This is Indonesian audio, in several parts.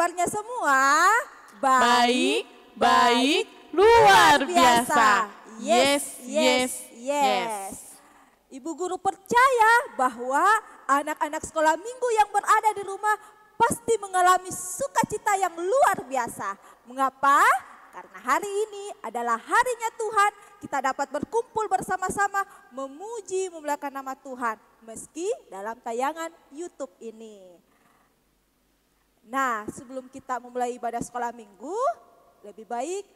kabarnya semua? Baik, baik, luar biasa. Yes, Yes, yes, yes. Ibu guru percaya bahwa anak-anak sekolah minggu yang berada di rumah pasti mengalami sukacita yang luar biasa. Mengapa? Karena hari ini adalah harinya Tuhan, kita dapat berkumpul bersama-sama memuji memuliakan nama Tuhan meski dalam tayangan YouTube ini. Nah, sebelum kita memulai ibadah sekolah minggu, lebih baik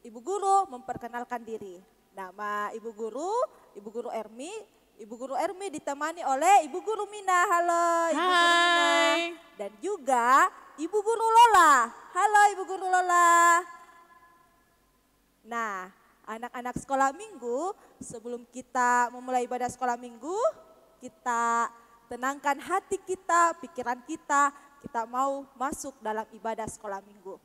Ibu Guru memperkenalkan diri. Nama Ibu Guru Ermi. Ibu Guru Ermi ditemani oleh Ibu Guru Mina. Halo Ibu Guru Mina. Dan juga Ibu Guru Lola. Halo Ibu Guru Lola. Nah, anak-anak sekolah minggu, sebelum kita memulai ibadah sekolah minggu, kita tenangkan hati kita, pikiran kita mau masuk dalam ibadah sekolah minggu.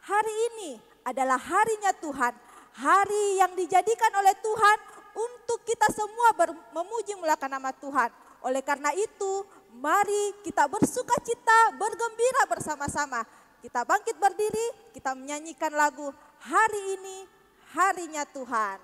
Hari ini adalah harinya Tuhan, hari yang dijadikan oleh Tuhan untuk kita semua memuji memuliakan nama Tuhan. Oleh karena itu, mari kita bersuka cita, bergembira bersama-sama. Kita bangkit berdiri, kita menyanyikan lagu Hari Ini Harinya Tuhan.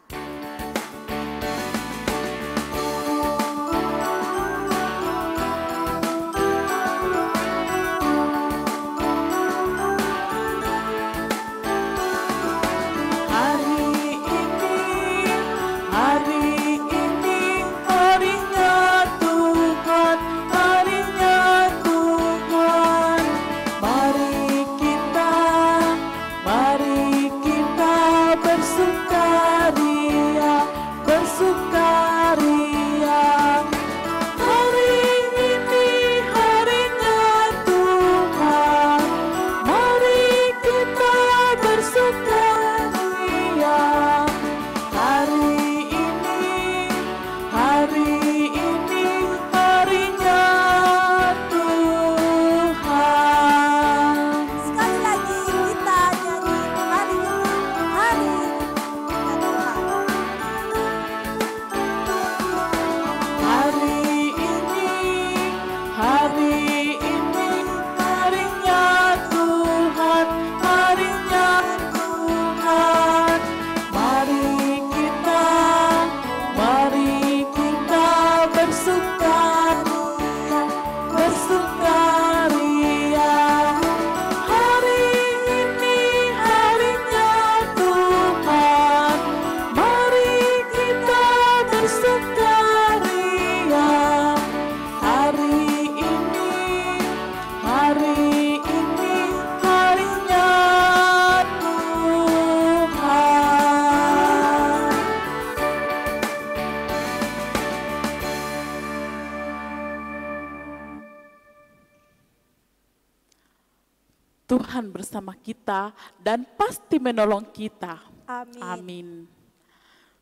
Tuhan bersama kita dan pasti menolong kita. Amin. Amin.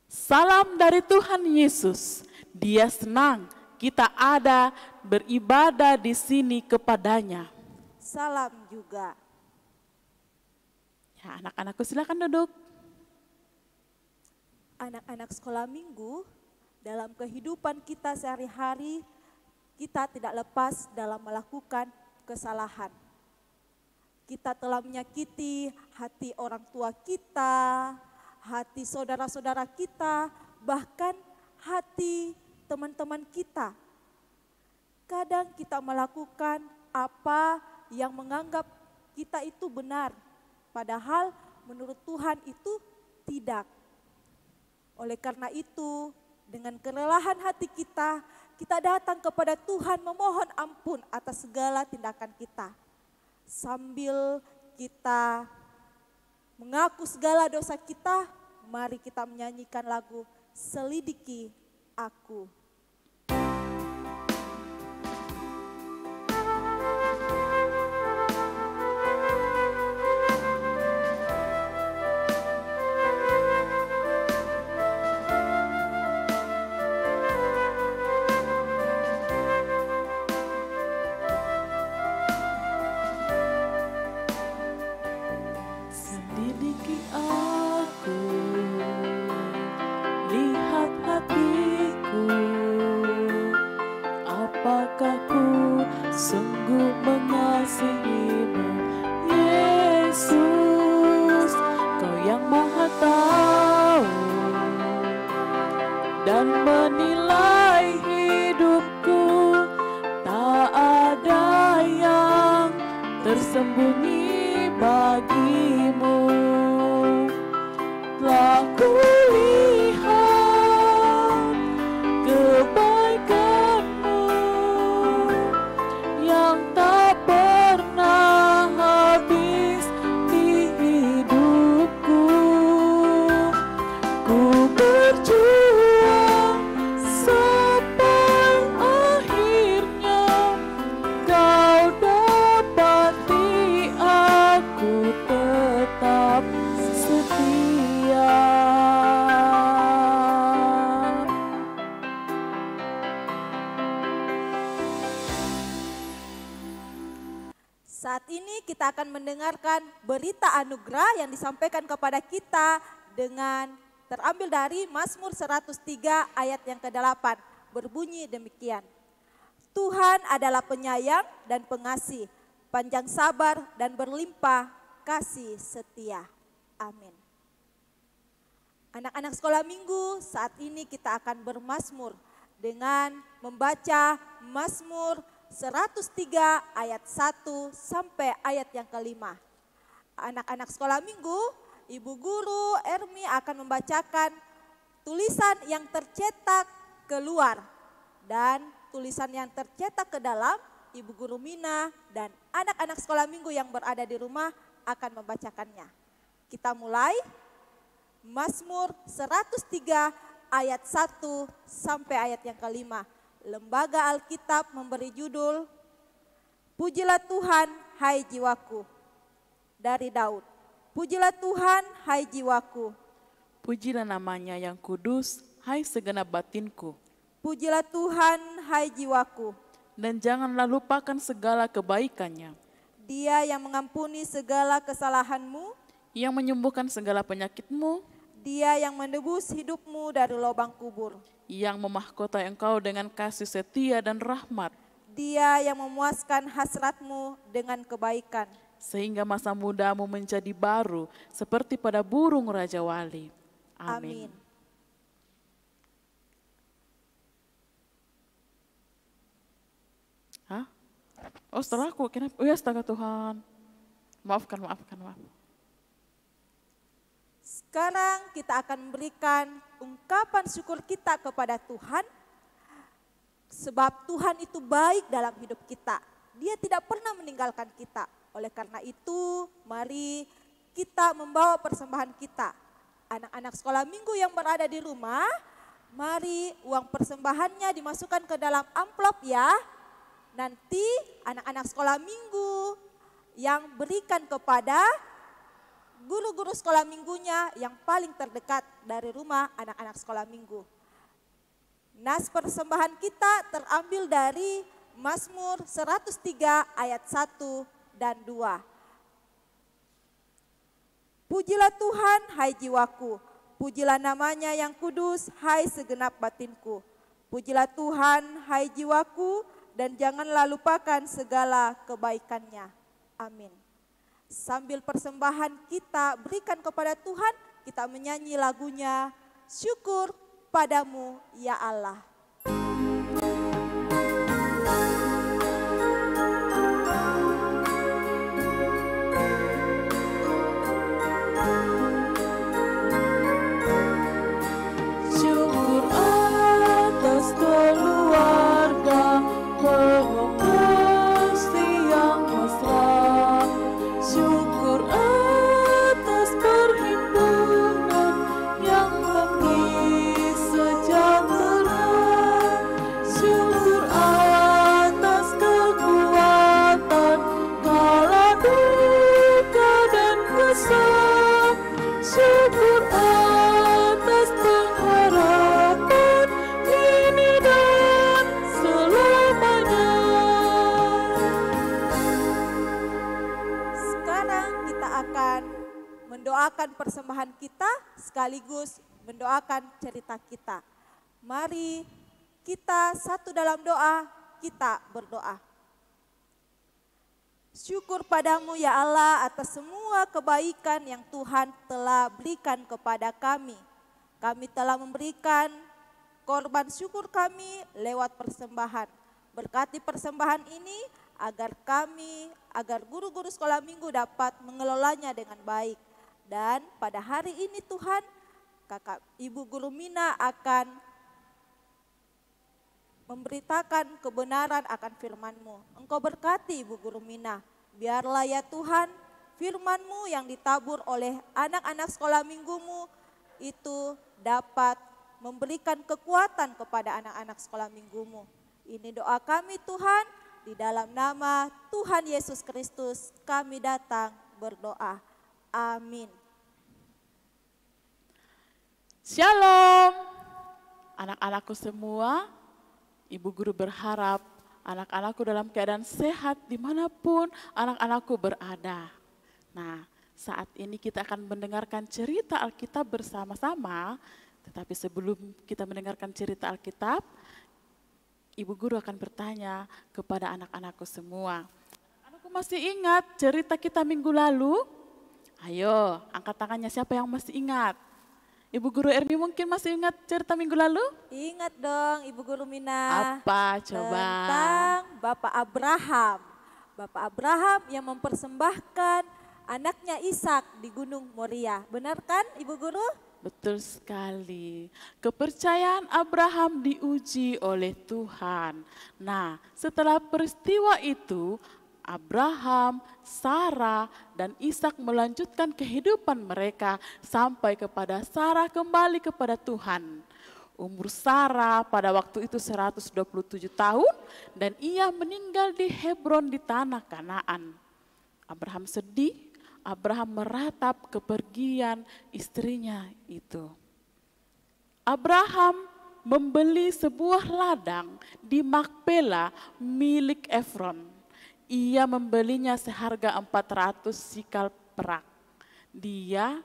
Salam dari Tuhan Yesus. Dia senang kita ada beribadah di sini kepadanya. Salam juga. Ya, anak-anakku silakan duduk. Anak-anak sekolah minggu, dalam kehidupan kita sehari-hari, kita tidak lepas dalam melakukan kesalahan. Kita telah menyakiti hati orang tua kita, hati saudara-saudara kita, bahkan hati teman-teman kita. Kadang kita melakukan apa yang menganggap kita itu benar, padahal menurut Tuhan itu tidak. Oleh karena itu, dengan kerelahan hati kita datang kepada Tuhan memohon ampun atas segala tindakan kita. Sambil kita mengaku segala dosa kita, mari kita menyanyikan lagu Selidiki Aku. Selidiki aku, lihat hatiku, apakah ku sungguh dan menilai hidupku. Tak ada yang tersembunyi bagimu. Telah kulihat kebaikanmu yang tak pernah habis di hidupku. Ku berjuang sampai akhirnya kau dapati aku tetap setia. Saat ini kita akan mendengarkan berita anugerah yang disampaikan kepada kita dengan terambil dari Mazmur 103 ayat yang ke-8. Berbunyi demikian. Tuhan adalah penyayang dan pengasih, panjang sabar dan berlimpah kasih setia. Amin. Anak-anak sekolah minggu, saat ini kita akan bermazmur dengan membaca Mazmur 103 ayat 1 sampai ayat yang ke-5. Anak-anak sekolah minggu, Ibu Guru Ermi akan membacakan tulisan yang tercetak keluar dan tulisan yang tercetak ke dalam. Ibu Guru Mina dan anak-anak sekolah minggu yang berada di rumah akan membacakannya. Kita mulai Mazmur 103 ayat 1 sampai ayat yang ke-5. Lembaga Alkitab memberi judul Pujilah Tuhan, hai jiwaku. Dari Daud. Pujilah Tuhan, hai jiwaku. Pujilah namanya yang kudus, hai segenap batinku. Pujilah Tuhan, hai jiwaku. Dan janganlah lupakan segala kebaikannya, Dia yang mengampuni segala kesalahanmu, yang menyembuhkan segala penyakitmu, Dia yang menebus hidupmu dari lubang kubur, yang memahkotai engkau dengan kasih setia dan rahmat, Dia yang memuaskan hasratmu dengan kebaikan, sehingga masa mudamu menjadi baru seperti pada burung Raja Wali. Amin. Amin. Hah? Oh setelah aku, kenapa? Oh ya astaga Tuhan. Maafkan. Sekarang kita akan memberikan ungkapan syukur kita kepada Tuhan. Sebab Tuhan itu baik dalam hidup kita. Dia tidak pernah meninggalkan kita. Oleh karena itu, mari kita membawa persembahan kita. Anak-anak sekolah minggu yang berada di rumah, mari uang persembahannya dimasukkan ke dalam amplop ya. Nanti anak-anak sekolah minggu yang berikan kepada guru-guru sekolah minggunya yang paling terdekat dari rumah anak-anak sekolah minggu. Nas persembahan kita terambil dari Mazmur 103 ayat 1 dan 2. Pujilah Tuhan, hai jiwaku. Pujilah namanya yang kudus, hai segenap batinku. Pujilah Tuhan, hai jiwaku, dan janganlah lupakan segala kebaikannya. Amin. Sambil persembahan kita berikan kepada Tuhan, kita menyanyi lagunya Syukur Padamu ya Allah. Syukur atas keluarga penuh kasih yang mesra. Syukur atas perhimpunan yang bangkit sejahtera. Syukur atas kekuatan kala duka dan kesal. Syukur atas pengharapan ini dan selamanya. Sekarang kita akan mendoakan persembahan kita sekaligus mendoakan cerita kita. Mari kita satu dalam doa, kita berdoa. Syukur padamu ya Allah atas semua kebaikan yang Tuhan telah berikan kepada kami. Kami telah memberikan korban syukur kami lewat persembahan. Berkati persembahan ini agar guru-guru sekolah minggu dapat mengelolanya dengan baik. Dan pada hari ini Tuhan, Ibu Guru Mina akan memberitakan kebenaran akan firman-Mu. Engkau berkati Ibu Guru Mina, biarlah ya Tuhan firman-Mu yang ditabur oleh anak-anak sekolah minggu-Mu itu dapat memberikan kekuatan kepada anak-anak sekolah minggu-Mu. Ini doa kami Tuhan, di dalam nama Tuhan Yesus Kristus kami datang berdoa. Amin. Shalom, anak-anakku semua. Ibu guru berharap anak-anakku dalam keadaan sehat dimanapun anak-anakku berada. Nah, saat ini kita akan mendengarkan cerita Alkitab bersama-sama. Tetapi sebelum kita mendengarkan cerita Alkitab, Ibu guru akan bertanya kepada anak-anakku semua. Anakku masih ingat cerita kita minggu lalu? Ayo, angkat tangannya siapa yang masih ingat? Ibu Guru Ermi mungkin masih ingat cerita minggu lalu? Ingat dong Ibu Guru Mina. Apa coba? Tentang Bapak Abraham. Bapak Abraham yang mempersembahkan anaknya Ishak di Gunung Moria. Benar kan Ibu Guru? Betul sekali. Kepercayaan Abraham diuji oleh Tuhan. Nah, setelah peristiwa itu, Abraham, Sarah, dan Ishak melanjutkan kehidupan mereka sampai kepada Sarah kembali kepada Tuhan. Umur Sarah pada waktu itu 127 tahun dan ia meninggal di Hebron di tanah Kanaan. Abraham sedih, Abraham meratap kepergian istrinya itu. Abraham membeli sebuah ladang di Makpela milik Efron. Ia membelinya seharga 400 sikal perak. Dia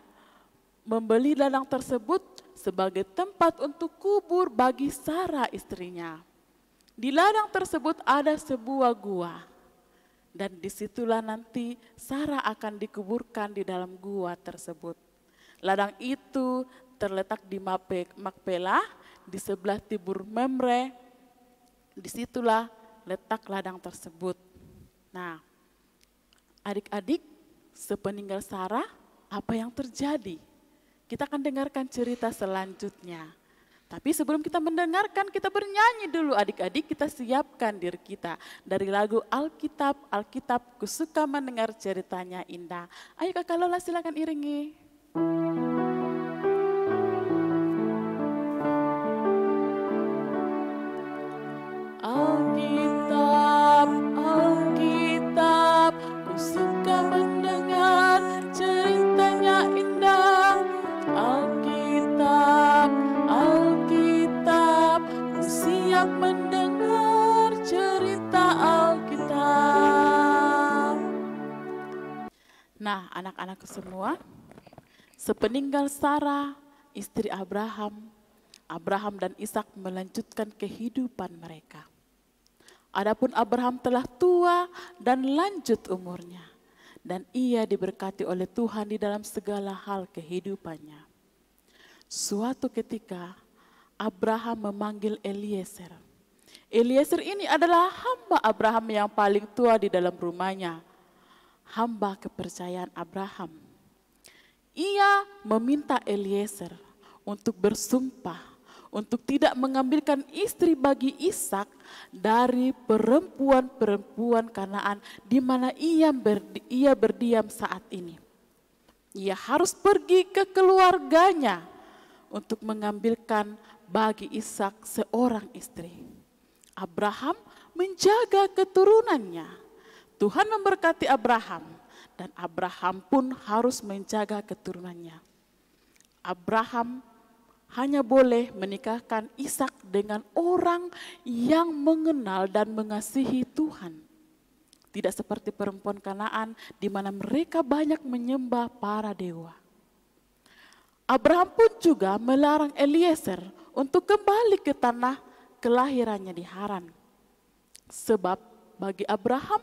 membeli ladang tersebut sebagai tempat untuk kubur bagi Sarah istrinya. Di ladang tersebut ada sebuah gua. Dan disitulah nanti Sarah akan dikuburkan di dalam gua tersebut. Ladang itu terletak di Makpela di sebelah timur Mamre. Disitulah letak ladang tersebut. Nah, adik-adik, sepeninggal Sarah, apa yang terjadi? Kita akan dengarkan cerita selanjutnya. Tapi sebelum kita mendengarkan, kita bernyanyi dulu adik-adik, kita siapkan diri kita. Dari lagu Alkitab, Alkitab, ku suka mendengar ceritanya indah. Ayo Kakak Lola silakan iringi. Alkitab, Alkitab, ku suka mendengar ceritanya indah. Alkitab, Alkitab, ku siap mendengar cerita Alkitab. Nah, anak-anakku semua, sepeninggal Sarah, istri Abraham, Abraham dan Ishak melanjutkan kehidupan mereka. Adapun Abraham telah tua dan lanjut umurnya, dan ia diberkati oleh Tuhan di dalam segala hal kehidupannya. Suatu ketika Abraham memanggil Eliezer. Eliezer ini adalah hamba Abraham yang paling tua di dalam rumahnya, hamba kepercayaan Abraham. Ia meminta Eliezer untuk bersumpah untuk tidak mengambilkan istri bagi Ishak dari perempuan-perempuan Kanaan di mana ia berdiam saat ini. Ia harus pergi ke keluarganya untuk mengambilkan bagi Ishak seorang istri. Abraham menjaga keturunannya. Tuhan memberkati Abraham dan Abraham pun harus menjaga keturunannya. Abraham hanya boleh menikahkan Ishak dengan orang yang mengenal dan mengasihi Tuhan. Tidak seperti perempuan Kanaan di mana mereka banyak menyembah para dewa. Abraham pun juga melarang Eliezer untuk kembali ke tanah kelahirannya di Haran. Sebab bagi Abraham,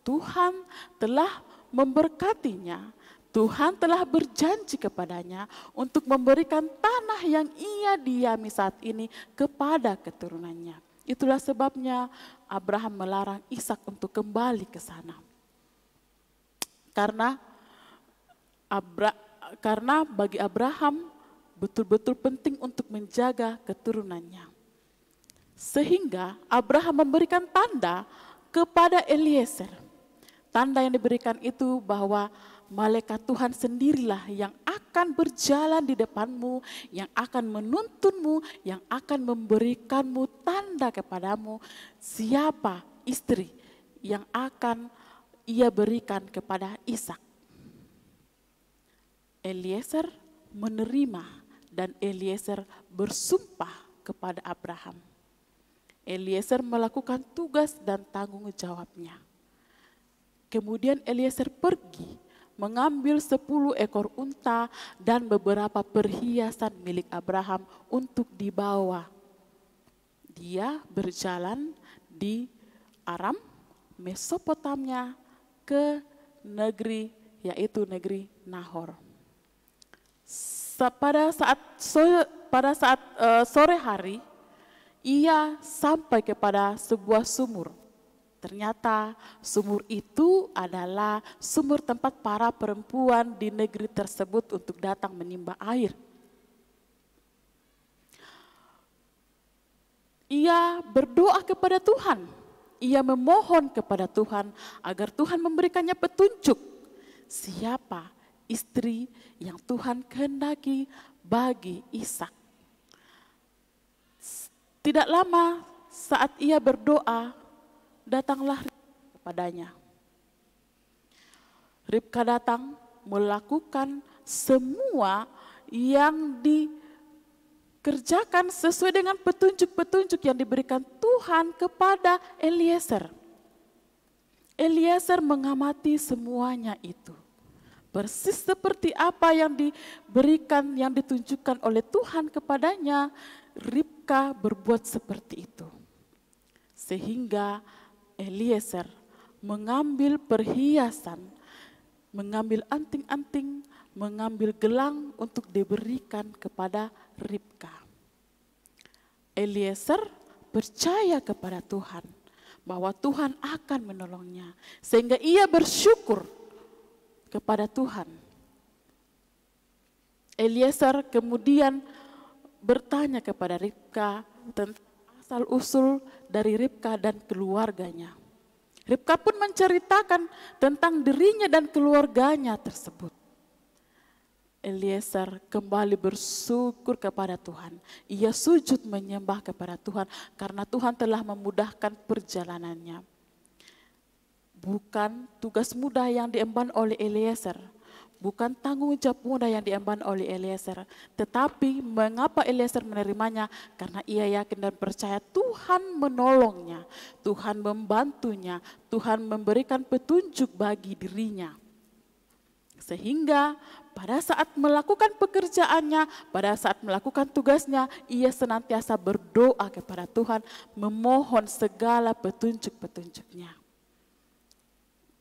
Tuhan telah memberkatinya. Tuhan telah berjanji kepadanya untuk memberikan tanah yang ia diami saat ini kepada keturunannya. Itulah sebabnya Abraham melarang Ishak untuk kembali ke sana. Karena bagi Abraham betul-betul penting untuk menjaga keturunannya. Sehingga Abraham memberikan tanda kepada Eliezer. Tanda yang diberikan itu bahwa malaikat Tuhan sendirilah yang akan berjalan di depanmu, yang akan menuntunmu, yang akan memberikanmu tanda kepadamu siapa istri yang akan ia berikan kepada Ishak. Eliezer menerima dan Eliezer bersumpah kepada Abraham. Eliezer melakukan tugas dan tanggung jawabnya. Kemudian Eliezer pergi mengambil 10 ekor unta dan beberapa perhiasan milik Abraham untuk dibawa. Dia berjalan di Aram, Mesopotamia ke negeri yaitu negeri Nahor. Pada saat sore hari, ia sampai kepada sebuah sumur. Ternyata sumur itu adalah sumur tempat para perempuan di negeri tersebut untuk datang menimba air. Ia berdoa kepada Tuhan. Ia memohon kepada Tuhan agar Tuhan memberikannya petunjuk. Siapa istri yang Tuhan kehendaki bagi Ishak. Tidak lama saat ia berdoa, datanglah Ribka kepadanya. Ribka datang melakukan semua yang dikerjakan sesuai dengan petunjuk-petunjuk yang diberikan Tuhan kepada Eliezer. Eliezer mengamati semuanya itu. Persis seperti apa yang diberikan, yang ditunjukkan oleh Tuhan kepadanya, Ribka berbuat seperti itu. Sehingga Eliezer mengambil perhiasan, mengambil anting-anting, mengambil gelang untuk diberikan kepada Ribka. Eliezer percaya kepada Tuhan bahwa Tuhan akan menolongnya, sehingga ia bersyukur kepada Tuhan. Eliezer kemudian bertanya kepada Ribka tentang asal-usul dari Ribka dan keluarganya. Ribka pun menceritakan tentang dirinya dan keluarganya tersebut. Eliezer kembali bersyukur kepada Tuhan. Ia sujud menyembah kepada Tuhan karena Tuhan telah memudahkan perjalanannya. Bukan tugas mudah yang diemban oleh Eliezer, bukan tanggung jawab mudah yang diemban oleh Eliezer, tetapi mengapa Eliezer menerimanya? Karena ia yakin dan percaya Tuhan menolongnya, Tuhan membantunya, Tuhan memberikan petunjuk bagi dirinya. Sehingga pada saat melakukan pekerjaannya, pada saat melakukan tugasnya, ia senantiasa berdoa kepada Tuhan, memohon segala petunjuk-petunjuknya.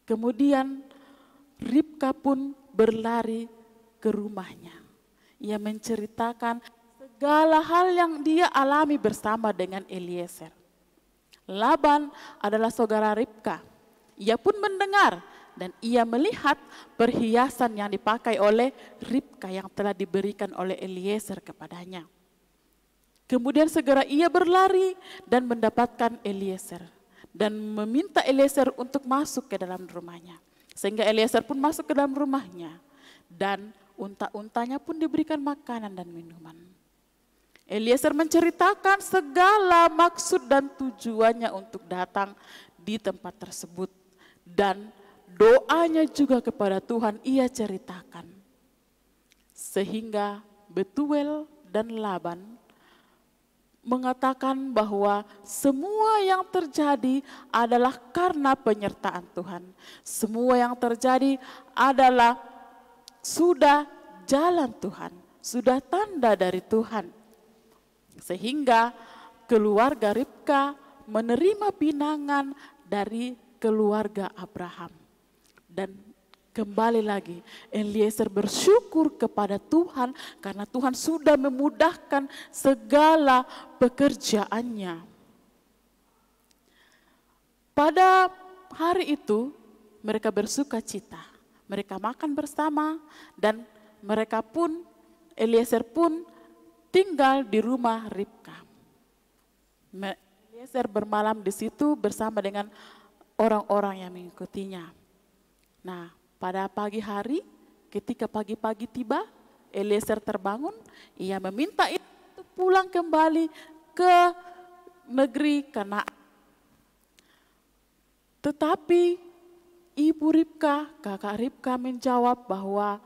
Kemudian Ribka pun berlari ke rumahnya. Ia menceritakan segala hal yang dia alami bersama dengan Eliezer. Laban adalah saudara Ribka. Ia pun mendengar dan ia melihat perhiasan yang dipakai oleh Ribka yang telah diberikan oleh Eliezer kepadanya. Kemudian segera ia berlari dan mendapatkan Eliezer dan meminta Eliezer untuk masuk ke dalam rumahnya. Sehingga Eliezer pun masuk ke dalam rumahnya dan unta-untanya pun diberikan makanan dan minuman. Eliezer menceritakan segala maksud dan tujuannya untuk datang di tempat tersebut. Dan doanya juga kepada Tuhan ia ceritakan. Sehingga Betuel dan Laban mengatakan bahwa semua yang terjadi adalah karena penyertaan Tuhan. Semua yang terjadi adalah sudah jalan Tuhan, sudah tanda dari Tuhan. Sehingga keluarga Ribka menerima pinangan dari keluarga Abraham. Dan Kembali lagi, Eliezer bersyukur kepada Tuhan karena Tuhan sudah memudahkan segala pekerjaannya. Pada hari itu, mereka bersuka cita. Mereka makan bersama dan mereka pun, Eliezer pun tinggal di rumah Ribka. Eliezer bermalam di situ bersama dengan orang-orang yang mengikutinya. Nah, pada pagi hari, ketika pagi-pagi tiba, Eliezer terbangun, ia meminta itu pulang kembali ke negeri Kanaan. Tetapi ibu Ribka, kakak Ribka menjawab bahwa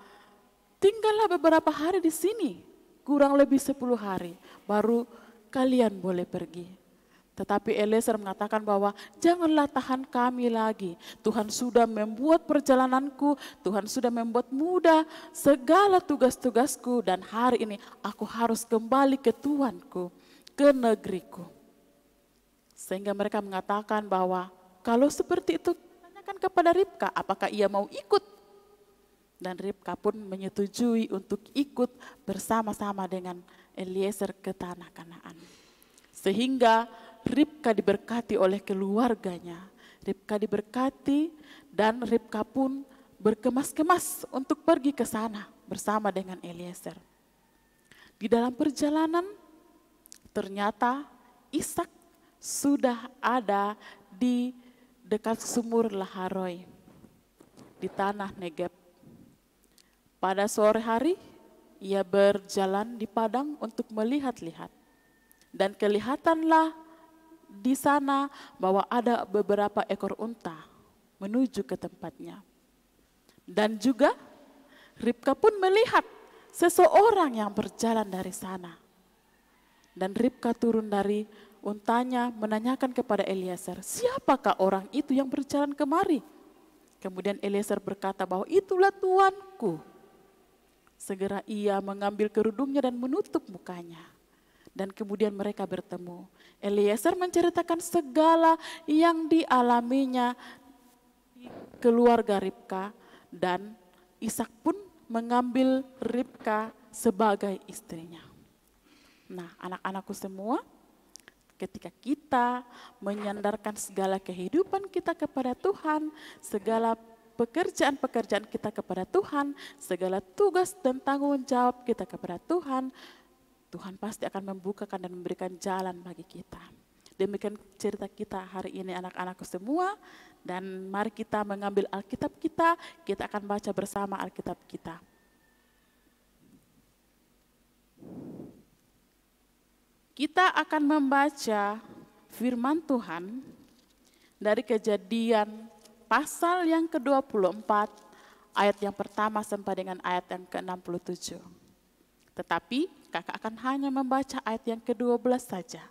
tinggallah beberapa hari di sini, kurang lebih 10 hari, baru kalian boleh pergi. Tetapi Eliezer mengatakan bahwa janganlah tahan kami lagi. Tuhan sudah membuat perjalananku, Tuhan sudah membuat mudah segala tugas-tugasku dan hari ini aku harus kembali ke Tuhanku, ke negeriku. Sehingga mereka mengatakan bahwa kalau seperti itu tanyakan kepada Ribka apakah ia mau ikut. Dan Ribka pun menyetujui untuk ikut bersama-sama dengan Eliezer ke tanah Kanaan. Sehingga Ribka diberkati oleh keluarganya. Ribka diberkati dan Ribka pun berkemas-kemas untuk pergi ke sana bersama dengan Eliezer. Di dalam perjalanan ternyata Ishak sudah ada di dekat sumur Laharoi di tanah Negeb. Pada sore hari ia berjalan di padang untuk melihat-lihat. Dan kelihatanlah di sana bahwa ada beberapa ekor unta menuju ke tempatnya. Dan juga Ribka pun melihat seseorang yang berjalan dari sana. Dan Ribka turun dari untanya menanyakan kepada Eliezer, siapakah orang itu yang berjalan kemari? Kemudian Eliezer berkata bahwa itulah tuanku. Segera ia mengambil kerudungnya dan menutup mukanya. Dan kemudian mereka bertemu. Eliezer menceritakan segala yang dialaminya di keluarga Ribka. Dan Ishak pun mengambil Ribka sebagai istrinya. Nah, anak-anakku semua, ketika kita menyandarkan segala kehidupan kita kepada Tuhan, segala pekerjaan-pekerjaan kita kepada Tuhan, segala tugas dan tanggung jawab kita kepada Tuhan, Tuhan pasti akan membukakan dan memberikan jalan bagi kita. Demikian cerita kita hari ini anak-anakku semua. Dan mari kita mengambil Alkitab kita akan baca bersama Alkitab kita. Kita akan membaca firman Tuhan dari Kejadian pasal yang ke-24, ayat yang pertama sampai dengan ayat yang ke-67. Tetapi kakak akan hanya membaca ayat yang ke-12 saja.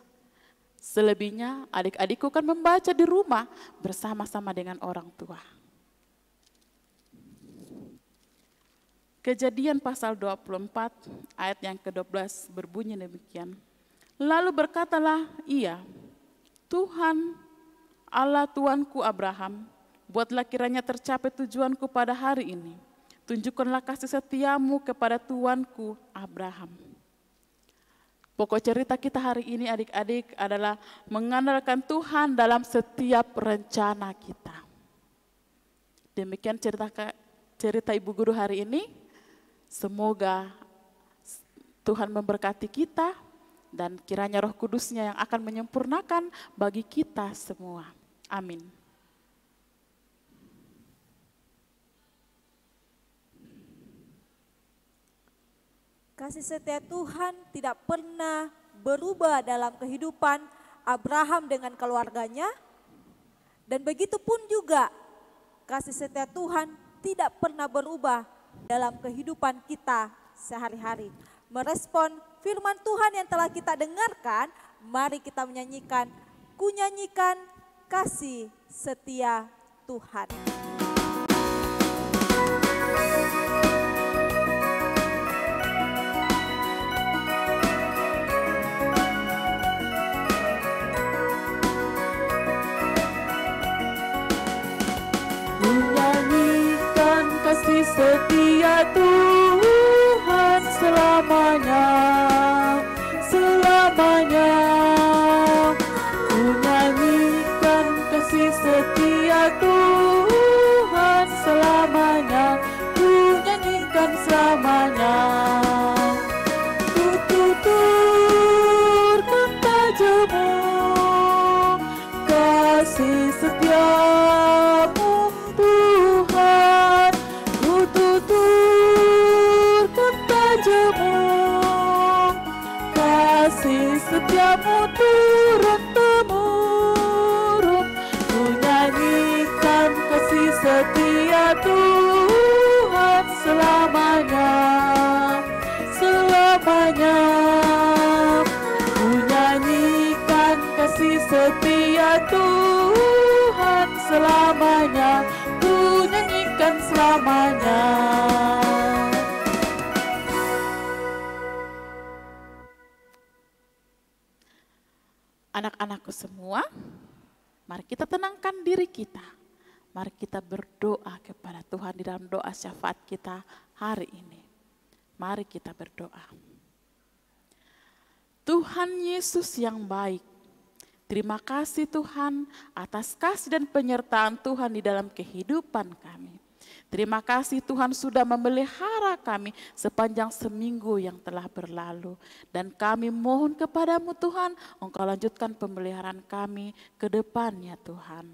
Selebihnya adik-adikku akan membaca di rumah bersama-sama dengan orang tua. Kejadian pasal 24 ayat yang ke-12 berbunyi demikian. Lalu berkatalah ia, Tuhan Allah Tuanku Abraham, buatlah kiranya tercapai tujuanku pada hari ini. Tunjukkanlah kasih setiamu kepada Tuanku Abraham. Pokok cerita kita hari ini adik-adik adalah mengandalkan Tuhan dalam setiap rencana kita. Demikian cerita Ibu Guru hari ini. Semoga Tuhan memberkati kita dan kiranya Roh Kudus-Nya yang akan menyempurnakan bagi kita semua. Amin. Kasih setia Tuhan tidak pernah berubah dalam kehidupan Abraham dengan keluarganya. Dan begitu pun juga kasih setia Tuhan tidak pernah berubah dalam kehidupan kita sehari-hari. Merespon firman Tuhan yang telah kita dengarkan, mari kita menyanyikan, ku nyanyikan kasih setia Tuhan. selamanya. Ku nyanyikan kasih setia Tuhan selamanya. Ku nyanyikan selamanya. Ku tuturkan tajammu kasih setiamu Tuhan. Ku tuturkan tajammu kasih setiamu turun-temurun. Ku nyanyikan kasih setia Tuhan selamanya, selamanya. Ku nyanyikan kasih setia Tuhan selamanya. Ku nyanyikan selamanya. Anak-anakku semua, mari kita tenangkan diri kita. Mari kita berdoa kepada Tuhan di dalam doa syafaat kita hari ini. Mari kita berdoa. Tuhan Yesus yang baik, terima kasih Tuhan atas kasih dan penyertaan Tuhan di dalam kehidupan kami. Terima kasih Tuhan sudah memelihara kami sepanjang seminggu yang telah berlalu. Dan kami mohon kepadamu Tuhan, Engkau lanjutkan pemeliharaan kami ke depannya Tuhan.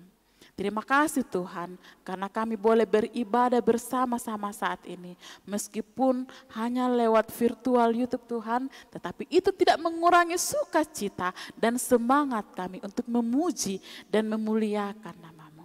Terima kasih Tuhan, karena kami boleh beribadah bersama-sama saat ini. Meskipun hanya lewat virtual YouTube Tuhan, tetapi itu tidak mengurangi sukacita dan semangat kami untuk memuji dan memuliakan nama-Mu.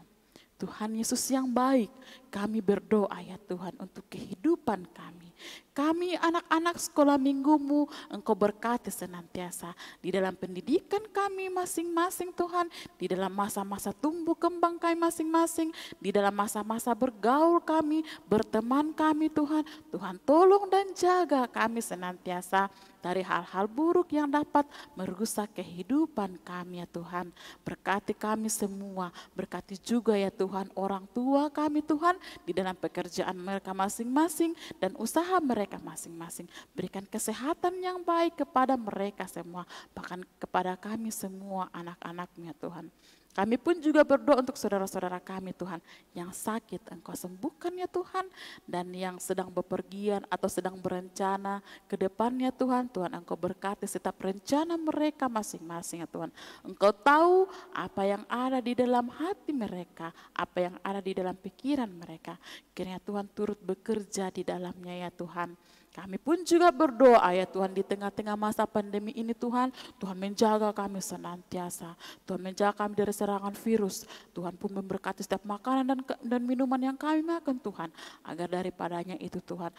Tuhan Yesus yang baik, kami berdoa ya Tuhan untuk kehidupan kami. Kami anak-anak sekolah minggumu, Engkau berkati senantiasa di dalam pendidikan kami masing-masing Tuhan, di dalam masa-masa tumbuh kembang kami masing-masing, di dalam masa-masa bergaul kami, berteman kami Tuhan. Tuhan tolong dan jaga kami senantiasa dari hal-hal buruk yang dapat merusak kehidupan kami ya Tuhan. Berkati kami semua, berkati juga ya Tuhan orang tua kami Tuhan, di dalam pekerjaan mereka masing-masing dan usaha mereka masing-masing. Berikan kesehatan yang baik kepada mereka semua, bahkan kepada kami semua anak-anakmu ya Tuhan. Kami pun juga berdoa untuk saudara-saudara kami Tuhan yang sakit, Engkau sembuhkan ya Tuhan. Dan yang sedang bepergian atau sedang berencana ke depannya Tuhan, Tuhan Engkau berkati setiap rencana mereka masing-masing ya Tuhan. Engkau tahu apa yang ada di dalam hati mereka, apa yang ada di dalam pikiran mereka. Kiranya Tuhan turut bekerja di dalamnya ya Tuhan. Kami pun juga berdoa ya Tuhan di tengah-tengah masa pandemi ini Tuhan, Tuhan menjaga kami senantiasa. Tuhan menjaga kami dari serangan virus. Tuhan pun memberkati setiap makanan dan minuman yang kami makan Tuhan. Agar daripadanya itu Tuhan,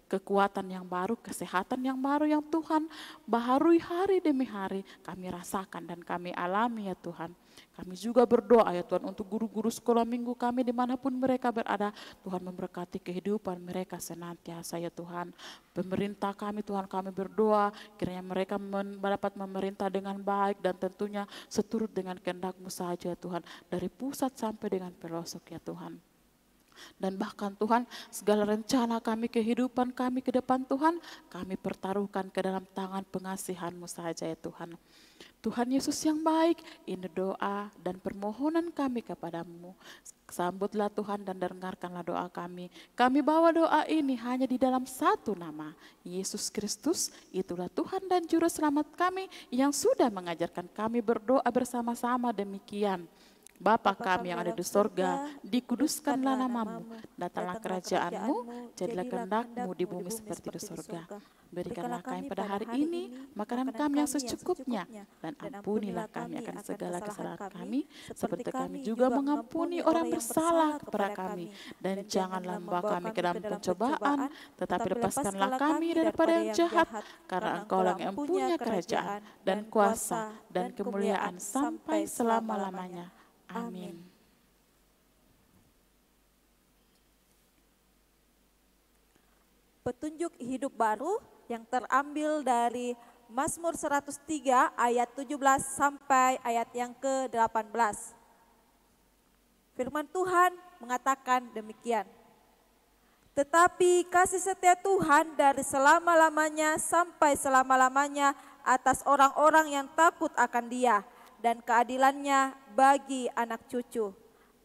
kekuatan yang baru, kesehatan yang baru yang Tuhan baharui hari demi hari kami rasakan dan kami alami ya Tuhan. Kami juga berdoa ya Tuhan untuk guru-guru sekolah minggu kami dimanapun mereka berada. Tuhan memberkati kehidupan mereka senantiasa ya Tuhan. Pemerintah kami Tuhan, kami berdoa kiranya mereka dapat memerintah dengan baik dan tentunya seturut dengan kehendak-Mu saja ya Tuhan. Dari pusat sampai dengan pelosok ya Tuhan. Dan bahkan Tuhan segala rencana kami, kehidupan kami ke depan Tuhan, kami pertaruhkan ke dalam tangan pengasihan-Mu saja ya Tuhan. Tuhan Yesus yang baik, ini doa dan permohonan kami kepadamu. Sambutlah Tuhan dan dengarkanlah doa kami. Kami bawa doa ini hanya di dalam satu nama, Yesus Kristus. Itulah Tuhan dan Juru Selamat kami yang sudah mengajarkan kami berdoa bersama-sama demikian. Bapa kami yang ada di sorga, dikuduskanlah namamu, datanglah kerajaan-Mu, jadilah kehendak-Mu di bumi seperti di sorga. Berikanlah kami pada hari ini makanan kami yang secukupnya, dan ampunilah kami akan segala kesalahan kami, seperti kami juga mengampuni orang bersalah kepada kami. Dan janganlah membawa kami ke dalam pencobaan, tetapi lepaskanlah kami daripada yang jahat, karena Engkau yang mempunyai kerajaan, dan kuasa, dan kemuliaan sampai selama-lamanya. Amin. Petunjuk hidup baru yang terambil dari Mazmur 103 ayat 17 sampai ayat yang ke-18. Firman Tuhan mengatakan demikian. Tetapi kasih setia Tuhan dari selama-lamanya sampai selama-lamanya atas orang-orang yang takut akan Dia, dan keadilannya bagi anak cucu,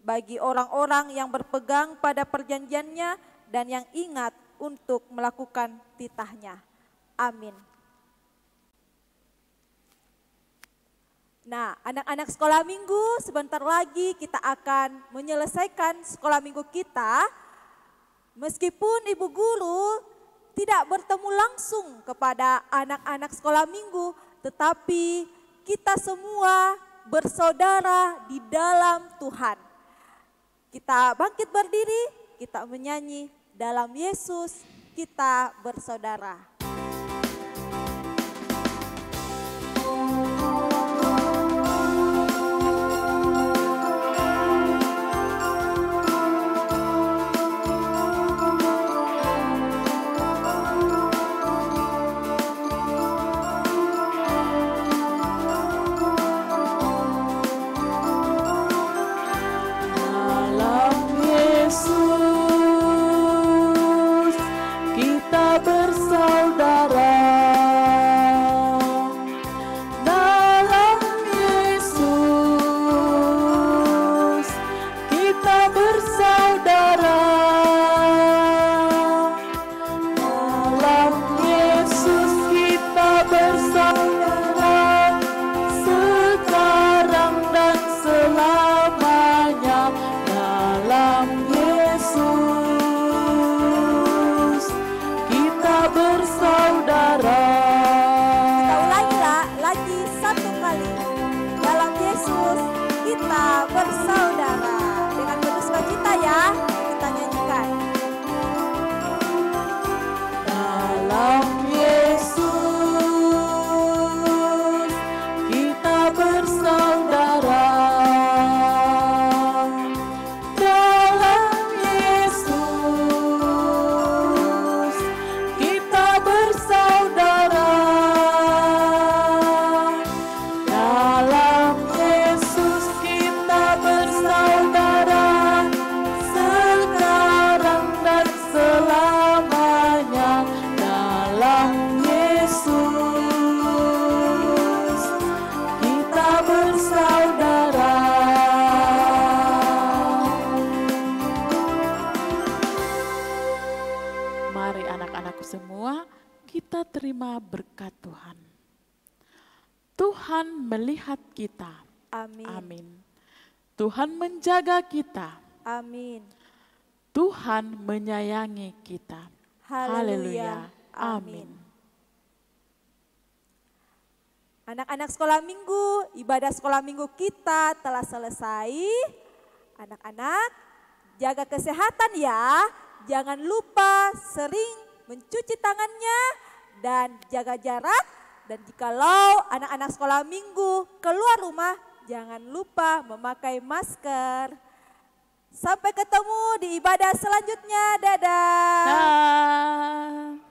bagi orang-orang yang berpegang pada perjanjiannya dan yang ingat untuk melakukan titahnya. Amin. Nah, anak-anak sekolah minggu, sebentar lagi kita akan menyelesaikan sekolah minggu kita. Meskipun ibu guru tidak bertemu langsung kepada anak-anak sekolah minggu, tetapi kita semua bersaudara di dalam Tuhan. Kita bangkit berdiri, kita menyanyi, dalam Yesus kita bersaudara. Terima berkat Tuhan. Tuhan melihat kita. Amin. Amin. Tuhan menjaga kita. Amin. Tuhan menyayangi kita. Haleluya. Amin. Anak-anak sekolah minggu, ibadah sekolah minggu kita telah selesai. Anak-anak, jaga kesehatan ya. Jangan lupa sering mencuci tangannya dan jaga jarak. Dan jikalau anak-anak sekolah minggu keluar rumah, jangan lupa memakai masker. Sampai ketemu di ibadah selanjutnya. Dadah. Dah.